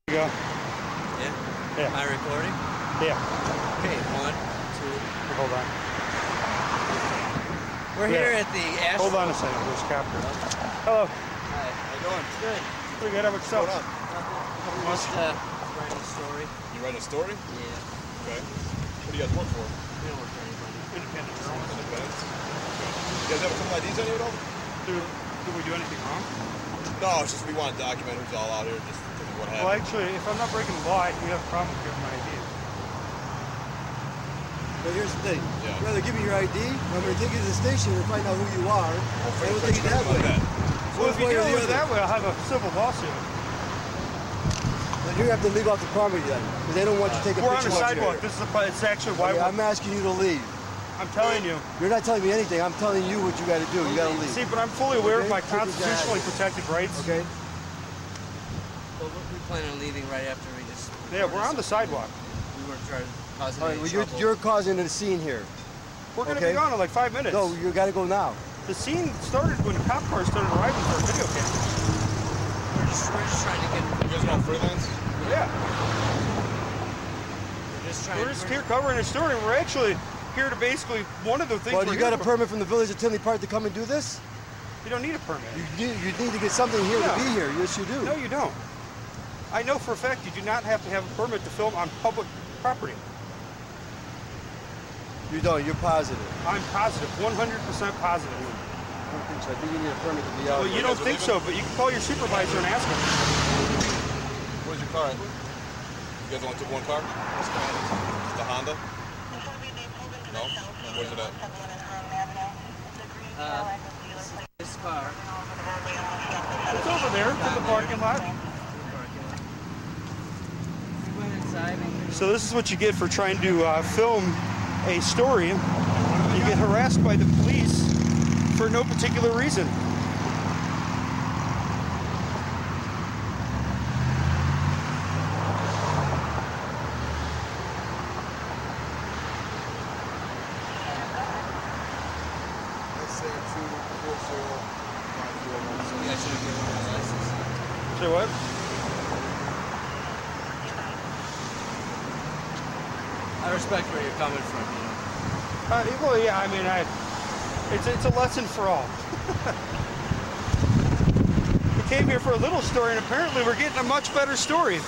Go. Yeah? Yeah. Am I recording? Yeah. Okay, 1, 2. Hold on. We're here at the Ash. Hold on a second. There's Captain. Hello. Hi. How you doing? Good. Pretty good. How about yourself? What's up? Just writing a story. You writing a story? Yeah. Okay. What do you guys work for? We don't work for anybody. Independent. Independents? You guys have a couple IDs on you at all? Did we do anything wrong? No, it's just we want to document who's all out here, just because of what happened. Well, actually, if I'm not breaking the law, we have a problem with giving my ID. But here's the thing. Yeah. Rather give me your ID, I'm going to take you to the station and find out who you are. Well, And we'll take it that way. Well, if you One way do or the it other. that way, I'll have a civil lawsuit. Then you have to leave off the property then, because they don't want you taking We're on the pictures. sidewalk. This is it's actually why I'm asking you to leave. I'm telling you. You're not telling me anything. I'm telling you what you got to do. You got to leave. See, but I'm fully aware of my Okay? constitutionally protected rights. Okay? Well, we plan on leaving right after we just. Yeah, we're on the sidewalk. We weren't trying to cause All any right. Well, trouble. you're causing a scene here. We're going to Okay. be gone in like 5 minutes. No, you got to go now. The scene started when the cop cars started arriving for a video camera. We're just trying to get. You guys want freelance? Yeah. We're We're just here covering a story. We're actually here to basically, one of the things Well, we're you got a here permit from the village of Tinley Park to come and do this? You don't need a permit. You need to get something here No. to be here. Yes, you do. No, you don't. I know for a fact you do not have to have a permit to film on public property. You don't. You're positive. I'm positive, 100% positive. I don't think so. I think you need a permit to be out Well, here. you don't think so, but you can call your supervisor and ask him. Where's your car at? You guys only took one car? What's the Honda? The Honda? No? Where's it at? This car. It's over there, in the parking lot. We went inside. So this is what you get for trying to film a story. You get harassed by the police for no particular reason. You guys should have given our license. Say what? I respect where you're coming from, you know. Well, yeah, I mean, it's a lesson for all. We came here for a little story, and apparently we're getting a much better story.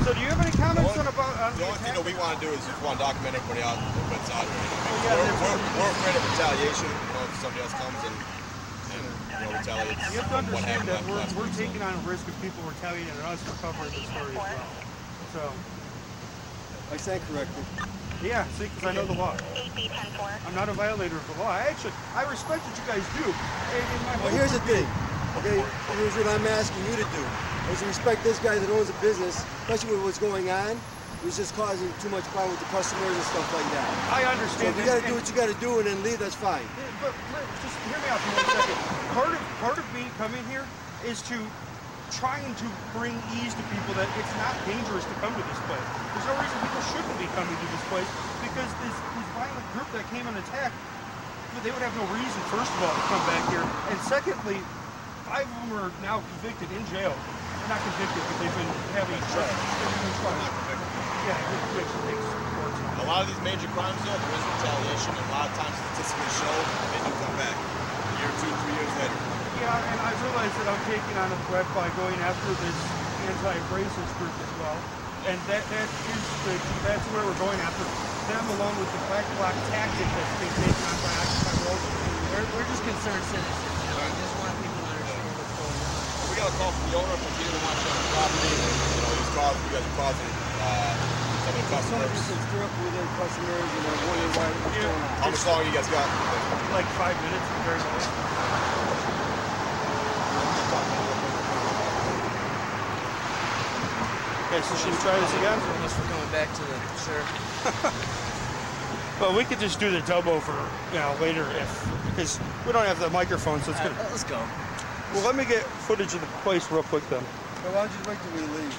So do you have any comments on about... The only thing that we want to do is just want to document everybody out that's out here. yeah, We're afraid of retaliation. You know, if somebody else comes and retaliates. You have to what understand happened that last we're week, so. taking on a risk of people retaliating on us for covering the story as well. So, I stand corrected. yeah, see, because I know the law. I'm not a violator of the law. I respect what you guys do. Well, here's the thing. Okay, here's what I'm asking you to do. Is to respect this guy that owns a business, especially with what's going on. He's just causing too much problem with the customers and stuff like that. I So understand. if you got to do what you got to do and then leave, that's fine. But just hear me out for 1 second. Part of me coming here is to trying to bring ease to people that it's not dangerous to come to this place. There's no reason people shouldn't be coming to this place because this violent group that came and attacked, they would have no reason, first of all, to come back here. And secondly, 5 of them are now convicted in jail. They're not convicted, but they've been having trials. Yeah, conviction takes court time. A lot of these major crimes, though, there is retaliation, and a lot of times statistically show they do come back. A year, 2, 3 years later. Yeah, and I realize that I'm taking on a threat by going after this anti-racist group as well. And that's where we're going after them, along with the black bloc tactic that's being taken on by Occupy Wall Street. We're just concerned citizens, you know. We just want people to understand what's going on. We got a call from the owner because he didn't want to shut the property. And, you know, you guys are causing some of the customers. Stir up with their customers and they're wondering what's going on. How much longer you guys got? Like 5 minutes at the very most. Okay, so should we try this again? Unless we're coming back to the Well, we could just do the dub over, later because we don't have the microphone, so it's gonna. Let's go. Well, let me get footage of the place real quick then. So why don't you wait till we leave?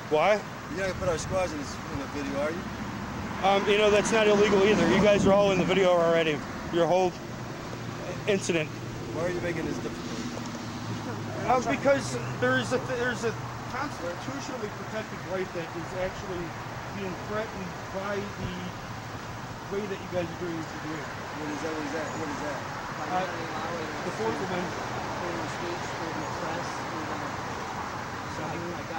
Why? You're not gonna put our squads in the video, are you? That's not illegal either. You guys are all in the video already. Your whole incident. Why are you making this difficult? Because there's a constitutionally protected right that is actually being threatened by the way that you guys are doing what you're doing. What is that? The Fourth Amendment. Freedom of speech, freedom of press,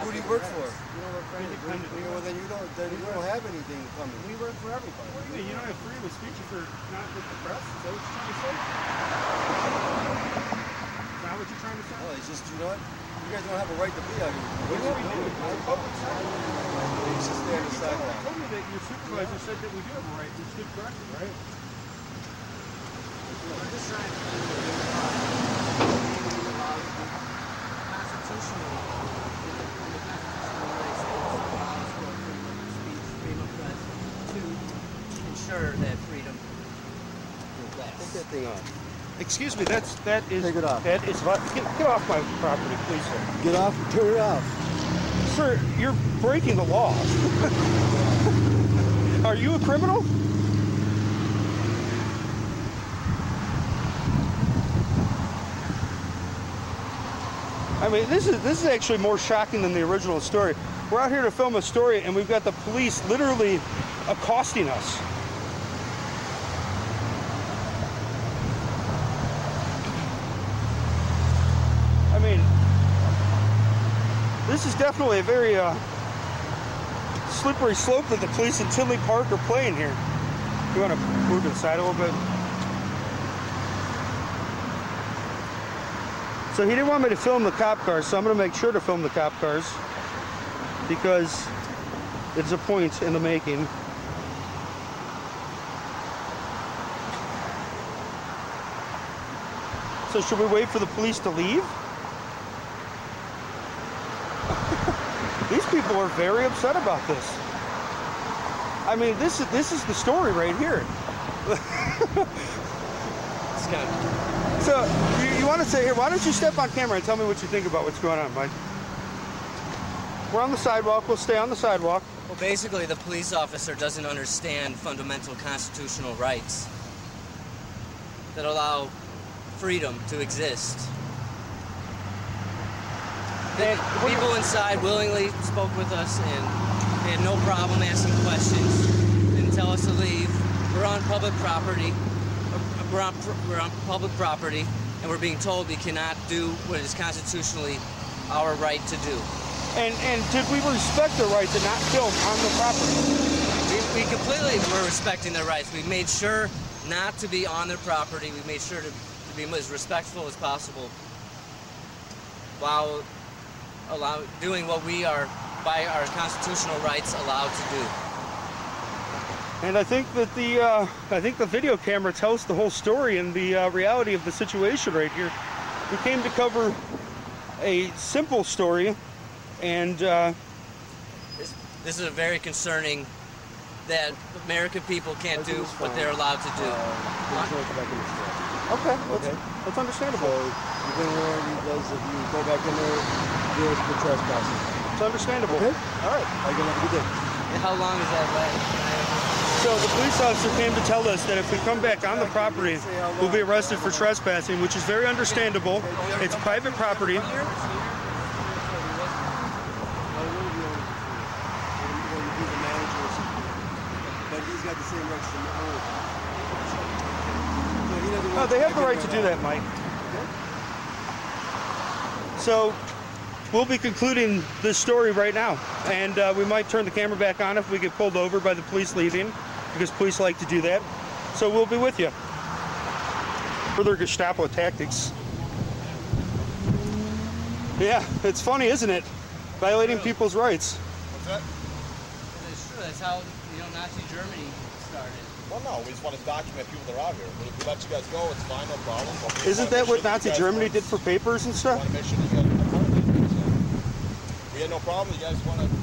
Who do you work for? We don't work for anybody. Well, then you don't have anything coming. We work for everybody. What do you mean? You don't have freedom of speech if you're not with the press? Is that what you're trying to say? Is that what you're trying to say? No, it's just, you guys don't have a right to be out here. What do we do? It's a public site. You should stay on the Somebody sidewalk. told me that your supervisor said that we do have a right. It's good correction, right? We're just trying to constitutionally, freedom of press, to ensure that freedom will last. Take that thing off. Excuse me, that is. Take it off. That is. Get off my property, please, sir. Get off, turn it off. Sir, you're breaking the law. Are you a criminal? I mean, this is actually more shocking than the original story. We're out here to film a story, and we've got the police literally accosting us. I mean, this is definitely a very slippery slope that the police in Tinley Park are playing here. You want to move to the side a little bit? So he didn't want me to film the cop cars, so I'm going to make sure to film the cop cars because it's a point in the making. So should we wait for the police to leave? These people are very upset about this. I mean, this is the story right here. It's kind of... So, you want to say here, why don't you step on camera and tell me what you think about what's going on, Mike? We're on the sidewalk. We'll stay on the sidewalk. Well, basically, the police officer doesn't understand fundamental constitutional rights that allow freedom to exist. The people inside willingly spoke with us, and they had no problem asking questions. Didn't tell us to leave. We're on public property. We're on public property, and we're being told we cannot do what is constitutionally our right to do. And did we respect the right to not film on the property? We completely were respecting their rights. We made sure not to be on their property. We made sure to be as respectful as possible while doing what we are, by our constitutional rights, allowed to do. And I think that the video camera tells the whole story and the reality of the situation right here. We came to cover a simple story, and this is a very concerning that American people can't do what they're allowed to do. Okay, that's understandable. So you've been warned, if you go back in there, you're for trespassing. It's understandable. Okay. All right. Have a good day. And how long is that right? So the police officer came to tell us that if we come back on the property, we'll be arrested for trespassing, which is very understandable. It's private property. Got the same rights to No, they have the right to do that, Mike. So we'll be concluding this story right now, and we might turn the camera back on if we get pulled over by the police leaving, because police like to do that. So we'll be with you. Further Gestapo tactics. Yeah, it's funny, isn't it? Violating people's rights. What's that? That's how, Nazi Germany started. Well, no, we just want to document people that are out here. We let you guys go, it's fine, no problem. Isn't that what Nazi Germany did for papers and stuff? We want to make sure that you guys are part of these things. We had no problem. You guys want to do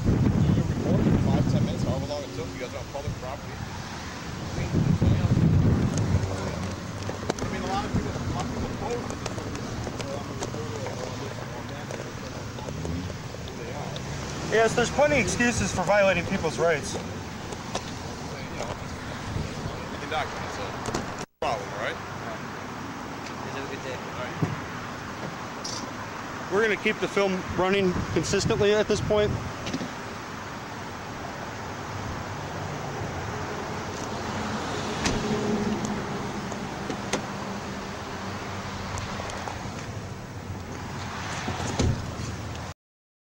your report in 5-10 minutes, however long it took. You guys are on public property. I mean, a lot of people oppose this. Yes, there's plenty of excuses for violating people's rights. We can document it, so problem, all right? Have a good day. All right. We're going to keep the film running consistently at this point.